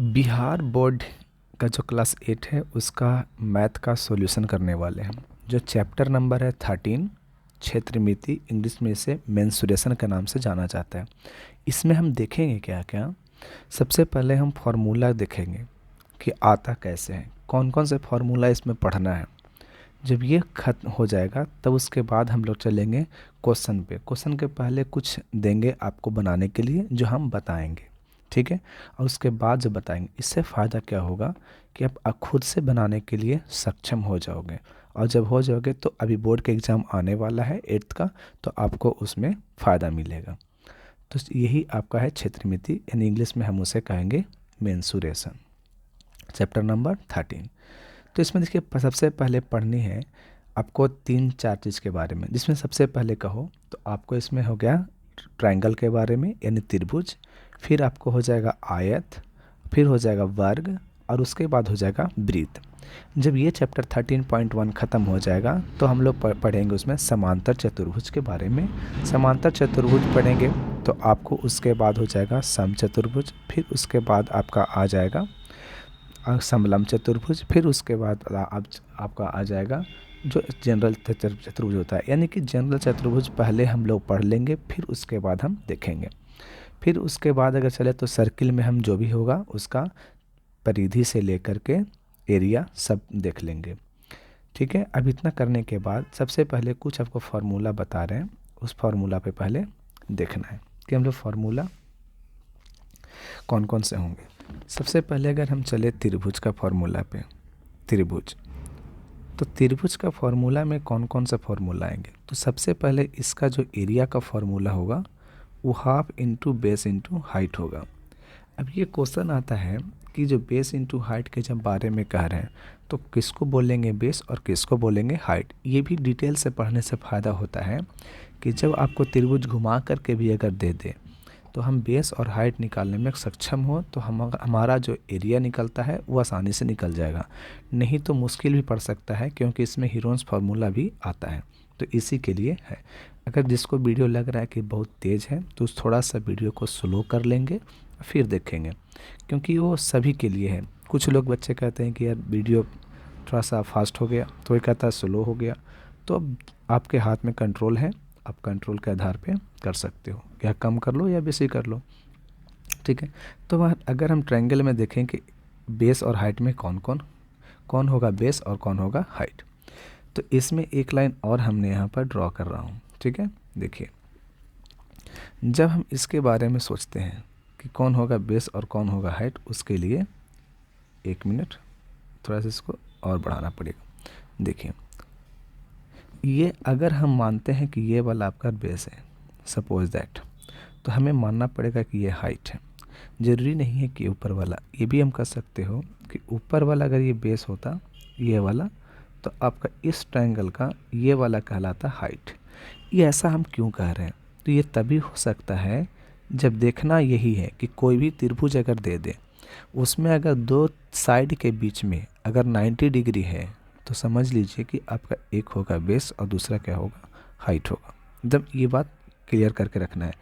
Bihar board का जो class 8 है उसका मैथ का सॉल्यूशन करने वाले हैं। जो चैप्टर नंबर है 13, क्षेत्र मिति, इंग्लिश में इसे मेंसुरेशन के नाम से जाना जाता है। इसमें हम देखेंगे क्या क्या। सबसे पहले हम फार्मूला देखेंगे कि आता कैसे है, कौन कौन से फार्मूला इसमें पढ़ना है। जब ये खत्म हो जाएगा तब उसके बाद हम लोग चलेंगे क्वेश्चन पे। क्वेश्चन के पहले कुछ देंगे आपको बनाने के लिए जो हम बताएंगे, ठीक है। और उसके बाद जब बताएंगे इससे फ़ायदा क्या होगा कि आप खुद से बनाने के लिए सक्षम हो जाओगे। और जब हो जाओगे तो अभी बोर्ड का एग्ज़ाम आने वाला है 8th का, तो आपको उसमें फ़ायदा मिलेगा। तो यही आपका है क्षेत्र मिति, यानी इंग्लिश में हम उसे कहेंगे मेंसुरेशन, चैप्टर नंबर 13। तो इसमें देखिए सबसे पहले पढ़नी है आपको 3-4 चीज़ के बारे में, जिसमें सबसे पहले कहो तो आपको इसमें हो गया ट्रायंगल के बारे में यानी त्रिभुज, फिर आपको हो जाएगा आयत, फिर हो जाएगा वर्ग, और उसके बाद हो जाएगा वृत्त। जब ये चैप्टर 13.1 ख़त्म हो जाएगा तो हम लोग पढ़ेंगे उसमें समांतर चतुर्भुज के बारे में। समांतर चतुर्भुज पढ़ेंगे तो आपको उसके बाद हो जाएगा समचतुर्भुज, फिर उसके बाद आपका आ जाएगा समलंब चतुर्भुज, फिर उसके बाद आपका आ जाएगा जो जनरल चतुर्भुज होता है। यानी कि जनरल चतुर्भुज पहले हम लोग पढ़ लेंगे, फिर उसके बाद हम देखेंगे। फिर उसके बाद अगर चले तो सर्किल में हम जो भी होगा उसका परिधि से लेकर के एरिया सब देख लेंगे, ठीक है। अब इतना करने के बाद सबसे पहले कुछ आपको फार्मूला बता रहे हैं, उस फार्मूला पे पहले देखना है कि हम लोग फार्मूला कौन कौन से होंगे। सबसे पहले अगर हम चले त्रिभुज का फार्मूला पे, त्रिभुज, तो त्रिभुज का फार्मूला में कौन कौन सा फार्मूला आएंगे। तो सबसे पहले इसका जो एरिया का फार्मूला होगा वो half into base into height होगा। अब ये क्वेश्चन आता है कि जो बेस इंटू हाइट के जब बारे में कह रहे हैं तो किसको बोलेंगे बेस और किसको बोलेंगे हाइट। ये भी डिटेल से पढ़ने से फ़ायदा होता है कि जब आपको त्रिभुज घुमा करके भी अगर दे दे तो हम बेस और हाइट निकालने में सक्षम हो तो हमारा जो एरिया निकलता है वो आसानी से निकल जाएगा। नहीं तो मुश्किल भी पड़ सकता है क्योंकि इसमें हीरोन्स फार्मूला भी आता है, तो इसी के लिए है। अगर जिसको वीडियो लग रहा है कि बहुत तेज़ है तो थोड़ा सा वीडियो को स्लो कर लेंगे फिर देखेंगे, क्योंकि वो सभी के लिए है। कुछ लोग बच्चे कहते हैं कि यार वीडियो थोड़ा सा फास्ट हो गया, तो कोई कहता है स्लो हो गया। तो अब आपके हाथ में कंट्रोल है, आप कंट्रोल के आधार पे कर सकते हो, या कम कर लो या बेसी कर लो, ठीक है। तो अगर हम ट्रायंगल में देखें कि बेस और हाइट में कौन होगा बेस और कौन होगा हाइट, तो इसमें एक लाइन और हमने यहाँ पर ड्रॉ कर रहा हूँ, ठीक है। देखिए जब हम इसके बारे में सोचते हैं कि कौन होगा बेस और कौन होगा हाइट, उसके लिए एक मिनट थोड़ा सा इसको और बढ़ाना पड़ेगा। देखिए ये अगर हम मानते हैं कि ये वाला आपका बेस है, सपोज दैट, तो हमें मानना पड़ेगा कि ये हाइट है। ज़रूरी नहीं है कि ऊपर वाला, ये भी हम कर सकते हो कि ऊपर वाला अगर ये बेस होता ये वाला, तो आपका इस ट्रायंगल का ये वाला कहलाता हाइट। ये ऐसा हम क्यों कह रहे हैं, तो ये तभी हो सकता है जब देखना यही है कि कोई भी त्रिभुज अगर दे दे उसमें अगर दो साइड के बीच में अगर 90 डिग्री है तो समझ लीजिए कि आपका एक होगा बेस और दूसरा क्या होगा हाइट होगा। जब ये बात क्लियर करके रखना है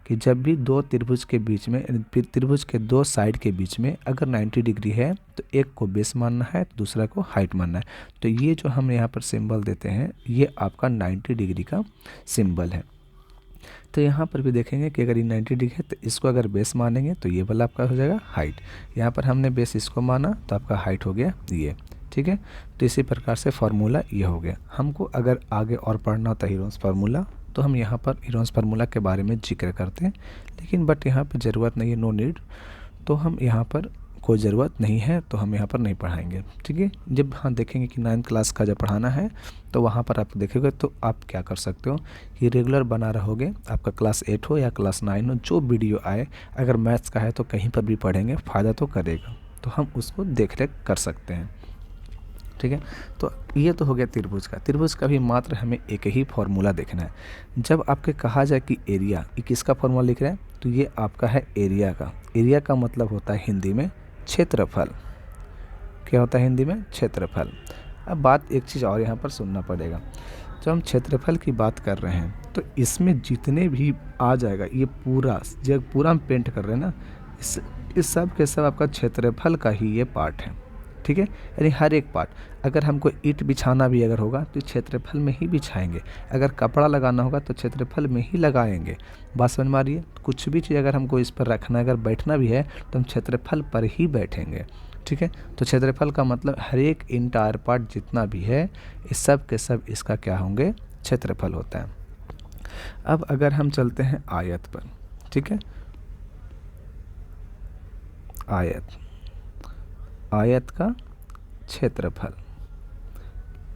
कि जब भी दो त्रिभुज के बीच में, त्रिभुज के दो साइड के बीच में अगर 90 डिग्री है तो एक को बेस मानना है तो दूसरा को हाइट मानना है। तो ये जो हम यहाँ पर सिंबल देते हैं ये आपका 90 डिग्री का सिंबल है। तो यहाँ पर भी देखेंगे कि अगर ये 90 डिग्री है तो इसको अगर बेस मानेंगे तो ये वाला आपका हो जाएगा हाइट। यहाँ पर हमने बेस इसको माना तो आपका हाइट हो गया ये, ठीक है। तो इसी प्रकार से फार्मूला ये हो गया। हमको अगर आगे और पढ़ना होता है हीरोन्स फार्मूला तो हम यहाँ पर हीरोन्स फार्मूला के बारे में जिक्र करते हैं, लेकिन बट यहाँ पर ज़रूरत नहीं है, नो नीड। तो हम यहाँ पर कोई ज़रूरत नहीं है तो हम यहाँ पर नहीं पढ़ाएंगे, ठीक है। जब हाँ देखेंगे कि 9th क्लास का जब पढ़ाना है तो वहाँ पर आप देखेंगे तो आप क्या कर सकते हो कि रेगुलर बना रहोगे, आपका क्लास 8 हो या क्लास 9 हो, जो वीडियो आए अगर मैथ्स का है तो कहीं पर भी पढ़ेंगे, फ़ायदा तो करेगा, तो हम उसको देख रेख कर सकते हैं, ठीक है। तो ये तो हो गया त्रिभुज का। त्रिभुज का भी मात्र हमें एक ही फार्मूला देखना है। जब आपके कहा जाए कि एरिया, ये किसका फार्मूला लिख रहे हैं, तो ये आपका है एरिया का। एरिया का मतलब होता है हिंदी में क्षेत्रफल। क्या होता है हिंदी में क्षेत्रफल। अब बात एक चीज़ और यहाँ पर सुनना पड़ेगा, जब हम क्षेत्रफल की बात कर रहे हैं तो इसमें जितने भी आ जाएगा ये पूरा, जब पूरा हम पेंट कर रहे हैं ना, इस सब के सब आपका क्षेत्रफल का ही ये पार्ट है, ठीक है। यानी हर एक पार्ट, अगर हमको ईंट बिछाना भी अगर होगा तो क्षेत्रफल में ही बिछाएंगे, अगर कपड़ा लगाना होगा तो क्षेत्रफल में ही लगाएंगे। बात समझ में आ रही है? कुछ भी चीज़ अगर हमको इस पर रखना है, अगर बैठना भी है तो हम क्षेत्रफल पर ही बैठेंगे, ठीक है। तो क्षेत्रफल का मतलब हर एक इंटायर पार्ट जितना भी है, इस सब के सब इसका क्या होंगे? क्षेत्रफल होता है। अब अगर हम चलते हैं आयत पर, ठीक है, आयत का क्षेत्रफल।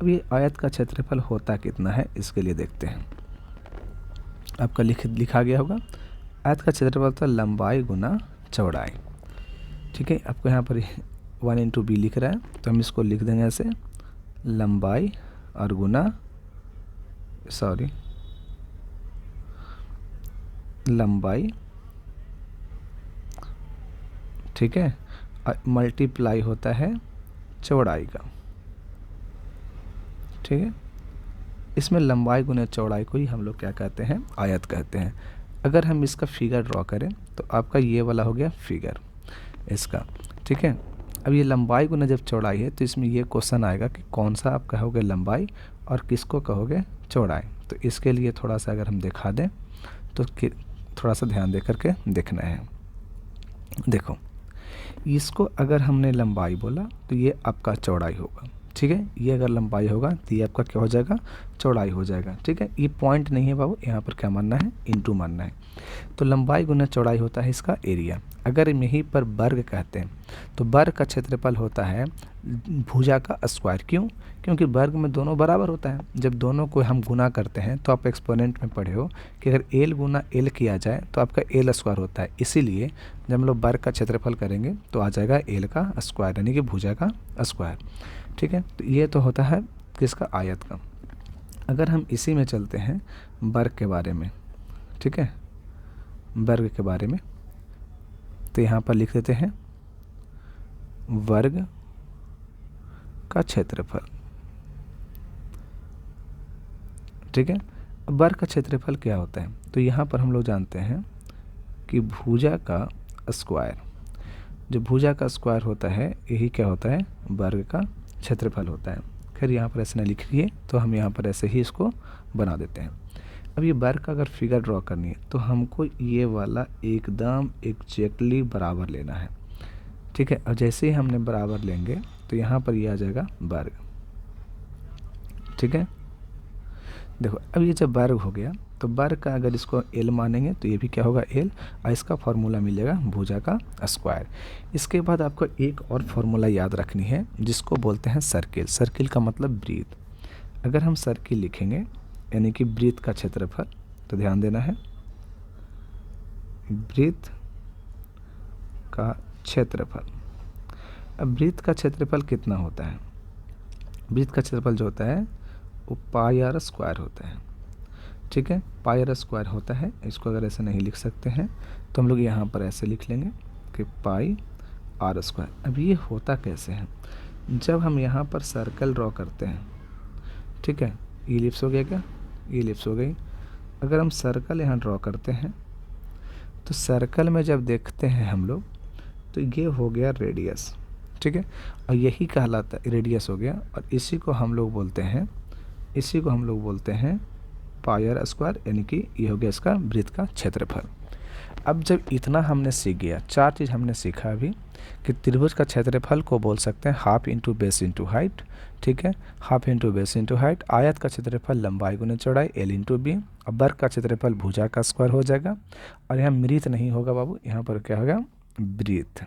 अब ये आयत का क्षेत्रफल होता कितना है इसके लिए देखते हैं। आपका लिखा गया होगा आयत का क्षेत्रफल तो लंबाई गुना चौड़ाई, ठीक है। आपको यहाँ पर 1/b लिख रहा है तो हम इसको लिख देंगे ऐसे, लंबाई और गुना लंबाई, ठीक है, मल्टीप्लाई होता है चौड़ाई का, ठीक है। इसमें लंबाई गुना चौड़ाई को ही हम लोग क्या कहते हैं? आयत कहते हैं। अगर हम इसका फिगर ड्रॉ करें तो आपका ये वाला हो गया फिगर इसका, ठीक है। अब ये लंबाई गुना जब चौड़ाई है तो इसमें ये क्वेश्चन आएगा कि कौन सा आप कहोगे लंबाई और किसको कहोगे चौड़ाई। तो इसके लिए थोड़ा सा अगर हम दिखा दें तो थोड़ा सा ध्यान दे करके देखना है। देखो, इसको अगर हमने लंबाई बोला तो ये आपका चौड़ाई होगा, ठीक है। ये अगर लंबाई होगा तो ये आपका क्या हो जाएगा? चौड़ाई हो जाएगा, ठीक है। ये पॉइंट नहीं है बाबू, यहाँ पर क्या मानना है? इनटू मानना है। तो लंबाई गुना चौड़ाई होता है इसका एरिया। अगर यहीं पर वर्ग कहते हैं तो वर्ग का क्षेत्रफल होता है भुजा का स्क्वायर। क्यों? क्योंकि वर्ग में दोनों बराबर होता है। जब दोनों को हम गुना करते हैं तो आप एक्सपोनेंट में पढ़े हो कि अगर एल गुना एल किया जाए तो आपका एल स्क्वायर होता है। इसीलिए जब हम लोग वर्ग का क्षेत्रफल करेंगे तो आ जाएगा एल का स्क्वायर, यानी कि भुजा का स्क्वायर, ठीक है। तो ये तो होता है किसका? आयत का। अगर हम इसी में चलते हैं वर्ग के बारे में, ठीक है, वर्ग के बारे में, तो यहाँ पर लिख देते हैं वर्ग का क्षेत्रफल, ठीक है। वर्ग का क्षेत्रफल क्या होता है? तो यहाँ पर हम लोग जानते हैं कि भुजा का स्क्वायर, जो भुजा का स्क्वायर होता है यही क्या होता है? वर्ग का क्षेत्रफल होता है। खैर यहाँ पर ऐसे ना लिखिए तो हम यहाँ पर ऐसे ही इसको बना देते हैं। अब ये वर्ग का अगर फिगर ड्रॉ करनी है तो हमको ये वाला एकदम एग्जैक्टली बराबर लेना है, ठीक है। और जैसे ही हमने बराबर लेंगे तो यहाँ पर ये आ जाएगा वर्ग, ठीक है। देखो, अब ये जब वर्ग हो गया तो वर्ग का अगर इसको एल मानेंगे तो ये भी क्या होगा? एल, और इसका फॉर्मूला मिलेगा भुजा का स्क्वायर। इसके बाद आपको एक और फॉर्मूला याद रखनी है जिसको बोलते हैं सर्किल। सर्किल का मतलब वृत्त। अगर हम सर्किल लिखेंगे यानी कि वृत्त का क्षेत्रफल, तो ध्यान देना है वृत्त का क्षेत्रफल। अब वृत्त का क्षेत्रफल कितना होता है? वृत्त का क्षेत्रफल जो होता है वो पाई आर स्क्वायर होता है, ठीक है। पाई आर स्क्वायर होता है। इसको अगर ऐसे नहीं लिख सकते हैं तो हम लोग यहाँ पर ऐसे लिख लेंगे कि पाई आर स्क्वायर। अब ये होता कैसे है? जब हम यहाँ पर सर्कल ड्रॉ करते हैं, ठीक है, ये इलिप्स हो गया क्या? ये इलिप्स हो गई। अगर हम सर्कल यहाँ ड्रॉ करते हैं तो सर्कल में जब देखते हैं हम लोग तो ये हो गया रेडियस, ठीक है, और यही कहलाता है रेडियस हो गया। और इसी को हम लोग बोलते हैं पाई आर स्क्वायर, यानी कि ये हो गया इसका वृत्त का क्षेत्रफल। अब जब इतना हमने सीख गया, चार चीज़ हमने सीखा अभी कि त्रिभुज का क्षेत्रफल को बोल सकते हैं half into base into height, ठीक है, half into base into height. आयत का क्षेत्रफल लंबाई गुना चौड़ाई एल इंटू बी। और वर्ग का क्षेत्रफल भुजा का स्क्वायर हो जाएगा। और यहाँ मृत नहीं होगा बाबू, यहाँ पर क्या होगा? वृत्त।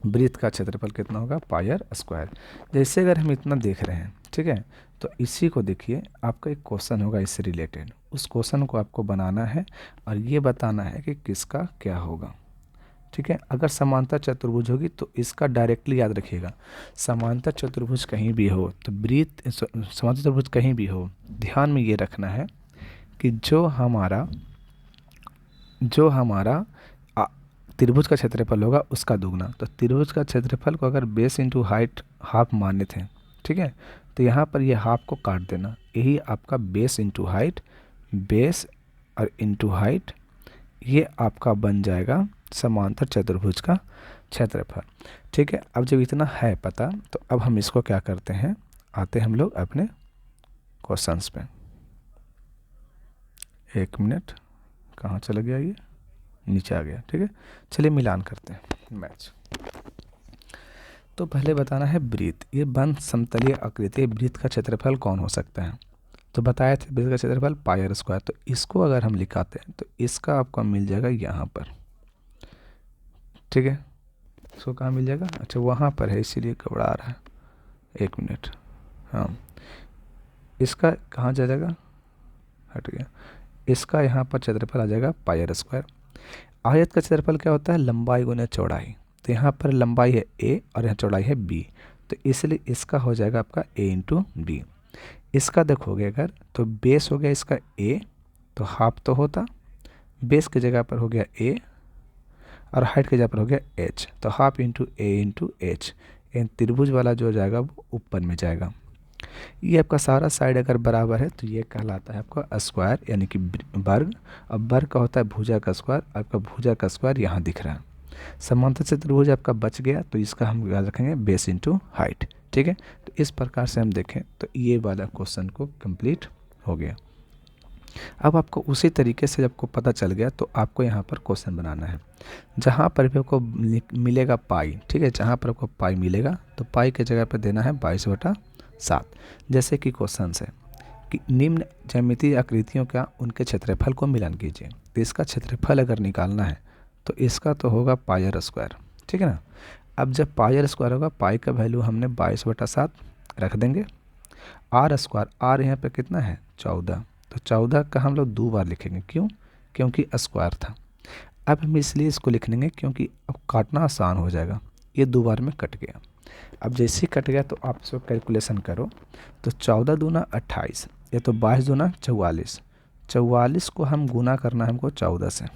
वृत्त का क्षेत्रफल कितना होगा? पाई आर स्क्वायर। जैसे अगर हम इतना देख रहे हैं, ठीक है, तो इसी को देखिए, आपका एक क्वेश्चन होगा इससे रिलेटेड। उस क्वेश्चन को आपको बनाना है और ये बताना है कि किसका क्या होगा, ठीक है। अगर समांतर चतुर्भुज होगी तो इसका डायरेक्टली याद रखिएगा। समांतर चतुर्भुज कहीं भी हो तो वृत्त, समांतर चतुर्भुज कहीं भी हो, ध्यान में ये रखना है कि जो हमारा त्रिभुज का क्षेत्रफल होगा उसका दुगना। तो त्रिभुज का क्षेत्रफल को अगर बेस इंटू हाइट हाफ माने थे, ठीक है, तो यहाँ पर ये हाफ को काट देना, यही आपका बेस इंटू हाइट, बेस और इंटू हाइट, ये आपका बन जाएगा समांतर चतुर्भुज का क्षेत्रफल। ठीक है, अब जब इतना है पता तो अब हम इसको क्या करते हैं, आते हम लोग अपने क्वेश्चंस पे। एक मिनट, कहाँ चला गया ये, नीचे आ गया। ठीक है, चलिए मिलान करते हैं, मैच। तो पहले बताना है वृत्त, ये बंद समतलीय आकृति वृत्त का क्षेत्रफल कौन हो सकता है। तो बताया था वृत्त का क्षेत्रफल पाई आर स्क्वायर। तो इसको अगर हम लिखाते हैं तो इसका आपको मिल जाएगा यहाँ पर। ठीक है, इसको कहाँ मिल जाएगा, अच्छा वहाँ पर है इसीलिए घबरा रहा है, एक मिनट। हाँ, इसका कहाँ जाएगा, हट गया, इसका यहाँ पर क्षेत्रफल आ जाएगा पाई आर स्क्वायर। आयत का क्षेत्रफल क्या होता है, लंबाई गुना चौड़ाई। तो यहाँ पर लंबाई है a और यहाँ चौड़ाई है b, तो इसलिए इसका हो जाएगा आपका a इंटू बी। इसका देखोगे अगर तो बेस हो गया इसका a, तो हाफ तो होता, बेस की जगह पर हो गया a और हाइट की जगह पर हो गया h, तो half into a into H. त्रिभुज वाला जो जाएगा वो ऊपर में जाएगा। ये आपका सारा साइड अगर बराबर है तो ये कहलाता है आपका स्क्वायर यानी कि वर्ग। अब वर्ग का होता है भुजा का स्क्वायर, आपका भुजा का स्क्वायर यहाँ दिख रहा है। समांतर चतुर्भुज आपका बच गया, तो इसका हम याद रखेंगे बेस इंटू हाइट। ठीक है, तो इस प्रकार से हम देखें तो ये वाला क्वेश्चन को कंप्लीट हो गया। अब आपको उसी तरीके से आपको पता चल गया तो आपको यहाँ पर क्वेश्चन बनाना है जहाँ पर भी आपको मिलेगा पाई। ठीक है, जहाँ पर आपको पाई मिलेगा तो पाई के जगह पर देना है 22/7। जैसे कि क्वेश्चन है कि निम्न ज्यामितीय आकृतियों का उनके क्षेत्रफल को मिलान कीजिए। तो इसका क्षेत्रफल अगर निकालना है तो इसका तो होगा पाई आर स्क्वायर। ठीक है ना, अब जब पाई आर स्क्वायर होगा, पाई का वैल्यू हमने 22/7 रख देंगे। आर स्क्वायर, आर यहाँ पे कितना है 14, तो 14 का हम लोग 2 बार लिखेंगे, क्यों, क्योंकि स्क्वायर था। अब हम इसलिए इसको लिख लेंगे क्योंकि अब काटना आसान हो जाएगा, ये 2 बार में कट गया। अब जैसे ही कट गया तो आप इसको कैलकुलेशन करो, तो 14 दूना 28, या तो 22 दूना 44, 44 को हम गुना करना है हमको 14 से।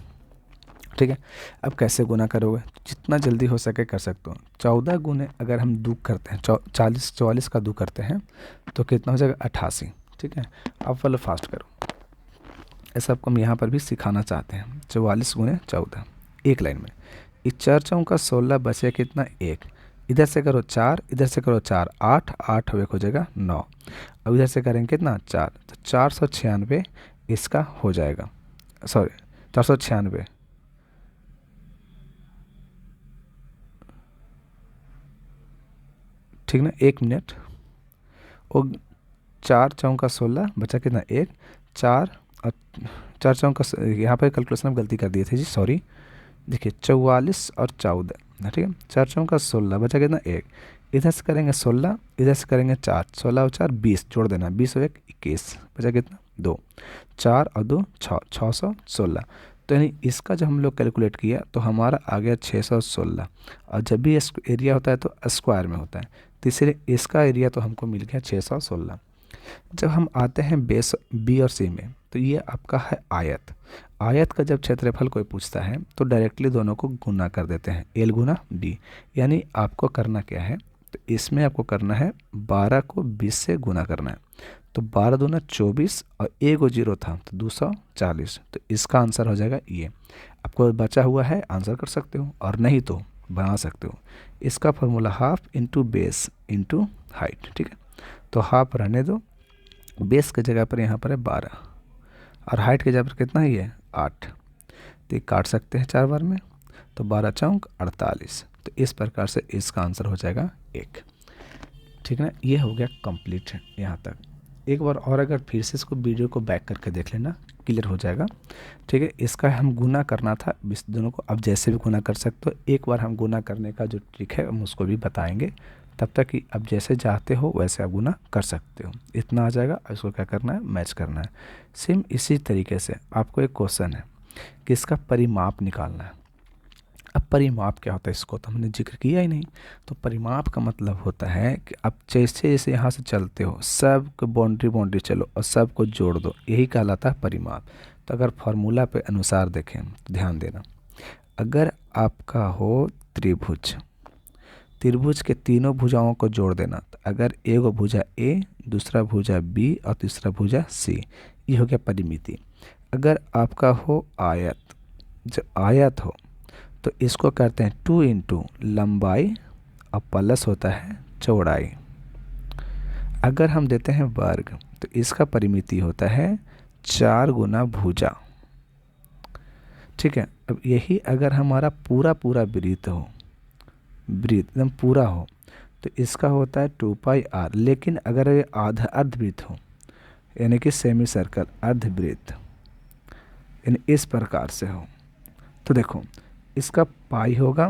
ठीक है, अब कैसे गुना करोगे, जितना जल्दी हो सके कर सकते हो। 14 गुने अगर हम 2 करते हैं, 44 का 2 करते हैं तो कितना हो जाएगा 88। ठीक है, अब वाला फास्ट करो, ऐसा आपको हम यहाँ पर भी सिखाना चाहते हैं। 44 गुने 14 एक लाइन में, इस 4 चौका 16 बचे कितना 1, इधर से करो 4, इधर से करो 4, 8, 8 हो जाएगा 9। अब इधर से करेंगे कितना 4, तो 496 इसका हो जाएगा, सॉरी 496। ठीक ना, एक मिनट, और 4 चौका 16 बचा कितना 1, 4 और 4 चौका, यहाँ पर कैलकुलेशन में गलती कर दिए थे जी, सॉरी। देखिए 44 और 14, ठीक है, 4 चौका 16 बचा कितना 1, इधर से करेंगे 16, इधर से करेंगे 4, 16 और 4 20 जोड़ देना, 20 और 1 21, बचा कितना 2, 4 और 2 6, 616। तो यानी इसका जब हम लोग कैलकुलेट किया तो हमारा आ गया 616। और जब भी एरिया होता है तो स्क्वायर में होता है, तो इसलिए इसका एरिया तो हमको मिल गया 616। जब हम आते हैं बेस बी और सी में, तो ये आपका है आयत। आयत का जब क्षेत्रफल कोई पूछता है तो डायरेक्टली दोनों को गुना कर देते हैं, एल गुना बी। यानी आपको करना क्या है, तो इसमें आपको करना है 12 को 20 से गुना करना है। तो 12 दूना 24 और 1 0 था तो 240, तो इसका आंसर हो जाएगा ये। आपको बचा हुआ है आंसर कर सकते हो, और नहीं तो बना सकते हो। इसका formula half into base into height. ठीक है, तो हाफ रहने दो, बेस की जगह पर यहाँ पर है 12 और हाइट की जगह पर कितना ही है 8, तो ये काट सकते हैं 4 बार में, तो 12 चौक 48। तो इस प्रकार से इसका आंसर हो जाएगा 1। ठीक है ना, ये हो गया कंप्लीट यहाँ तक। एक बार और अगर फिर से इसको वीडियो को बैक करके देख लेना, क्लियर हो जाएगा। ठीक है, इसका हम गुना करना था इस दोनों को, अब जैसे भी गुना कर सकते हो। एक बार हम गुना करने का जो ट्रिक है हम उसको भी बताएंगे, तब तक कि अब जैसे चाहते हो वैसे आप गुना कर सकते हो। इतना आ जाएगा, इसको क्या करना है मैच करना है। सेम इसी तरीके से आपको एक क्वेश्चन है कि इसका परिमाप निकालना है। अब परिमाप क्या होता है, इसको तो हमने जिक्र किया ही नहीं। तो परिमाप का मतलब होता है कि आप जैसे जैसे यहाँ से चलते हो सब को बाउंड्री चलो और सब को जोड़ दो, यही कहलाता है परिमाप। तो अगर फार्मूला पे अनुसार देखें तो ध्यान देना, अगर आपका हो त्रिभुज, त्रिभुज के तीनों भुजाओं को जोड़ देना। तो अगर एक भुजा ए, दूसरा भुजा बी और तीसरा भुजा सी, ये हो गया परिमिति। अगर आपका हो आयत, जो आयत हो तो इसको करते हैं 2 इंटू लंबाई और प्लस होता है चौड़ाई। अगर हम देते हैं वर्ग तो इसका परिमिति होता है 4 गुना भुजा। ठीक है, अब यही अगर हमारा पूरा पूरा वृत्त हो, वृत्त एकदम पूरा हो, तो इसका होता है 2 पाई आर। लेकिन अगर ये आधा अर्धवृत्त हो यानी कि सेमी सर्कल अर्धवृत्त यानी इस प्रकार से हो तो देखो इसका पाई होगा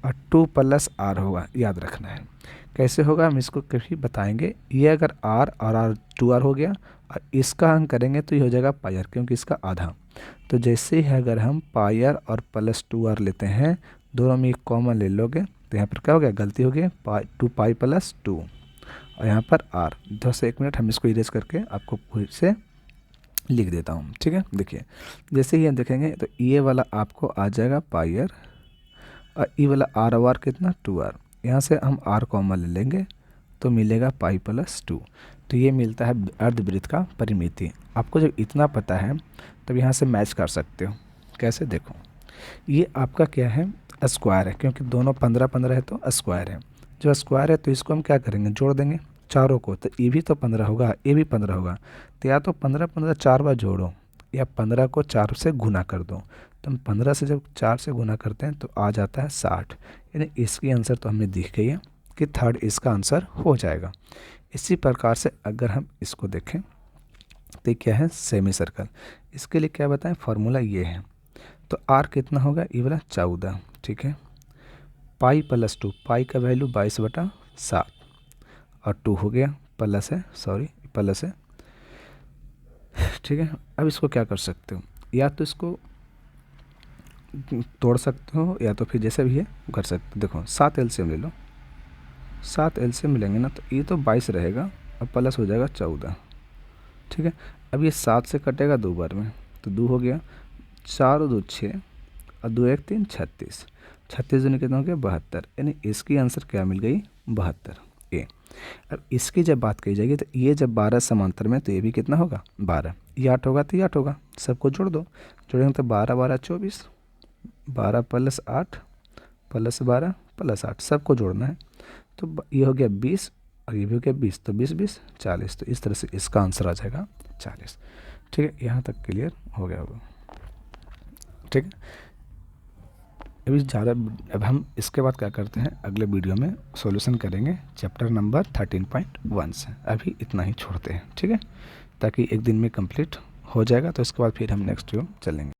और 2 प्लस आर होगा। याद रखना है कैसे होगा, हम इसको कभी बताएंगे। ये अगर आर और आर 2r हो गया और इसका हम करेंगे तो ये हो जाएगा पाई आर, क्योंकि इसका आधा। तो जैसे ही अगर हम पाई आर और प्लस 2r लेते हैं, दोनों में एक कॉमन ले लोगे तो यहाँ पर क्या हो गया, गलती हो गई, 2 पाई प्लस 2 और यहाँ पर r। 1 मिनट हम इसको इरेज करके आपको फिर से लिख देता हूँ। ठीक है, देखिए जैसे ही हम देखेंगे तो ये वाला आपको आ जाएगा पाई आर और ये वाला आर और आर कितना 2r। यहाँ से हम r कॉमन ले लेंगे तो मिलेगा पाई प्लस 2। तो ये मिलता है अर्धवृत्त का परिमिति। आपको जब इतना पता है तब यहाँ से मैच कर सकते हो। कैसे, देखो ये आपका क्या है, स्क्वायर है, क्योंकि दोनों 15-15 है तो स्क्वायर है। जो स्क्वायर है तो इसको हम क्या करेंगे, जोड़ देंगे चारों को। तो ये भी तो 15 होगा, ये भी 15 होगा। तो या तो 15-15 4 बार जोड़ो या 15 को 4 से गुना कर दो। तो हम 15 से जब 4 से गुना करते हैं तो आ जाता है 60। यानी इसकी आंसर तो हमें दिख गई है कि थर्ड इसका आंसर हो जाएगा। इसी प्रकार से अगर हम इसको देखें तो क्या है, सेमी सर्कल। इसके लिए क्या बताएं, फार्मूला ये है। तो आर कितना होगा, ये वाला 14। ठीक है, पाई प्लस 2, पाई का वैल्यू 22/7 और 2 हो गया, प्लस है, सॉरी प्लस है। ठीक है, अब इसको क्या कर सकते हो, या तो इसको तोड़ सकते हो या तो फिर जैसे भी है कर सकते हो। देखो 7 एलसीएम ले लो, 7 एलसीएम मिलेंगे ना, तो ये तो 22 रहेगा और प्लस हो जाएगा 14। ठीक है, अब ये 7 से कटेगा 2 बार में तो 2 हो गया, 4 और 2 6 और 2 1 3 36, 36 दूनी कितना हो गया 72। यानी इसकी आंसर क्या मिल गई, 72 ए। अब इसकी जब बात की जाएगी तो ये जब 12 समांतर में तो ये भी कितना होगा 12। ये 8 होगा तो ये 8 होगा, सबको जोड़ दो, जोड़ेंगे तो 12 12 24, 12 प्लस 8 प्लस 12 प्लस 8 सबको जोड़ना है। तो ये हो गया 20 और ये भी हो गया 20, तो 20 20 40। तो इस तरह से इसका आंसर आ जाएगा 40। ठीक है, यहाँ तक क्लियर हो गया होगा। ठीक है, अब हम इसके बाद क्या करते हैं, अगले वीडियो में सॉल्यूशन करेंगे चैप्टर नंबर 13.1 से। अभी इतना ही छोड़ते हैं, ठीक है, ताकि एक दिन में कंप्लीट हो जाएगा। तो इसके बाद फिर हम नेक्स्ट वीडियो चलेंगे।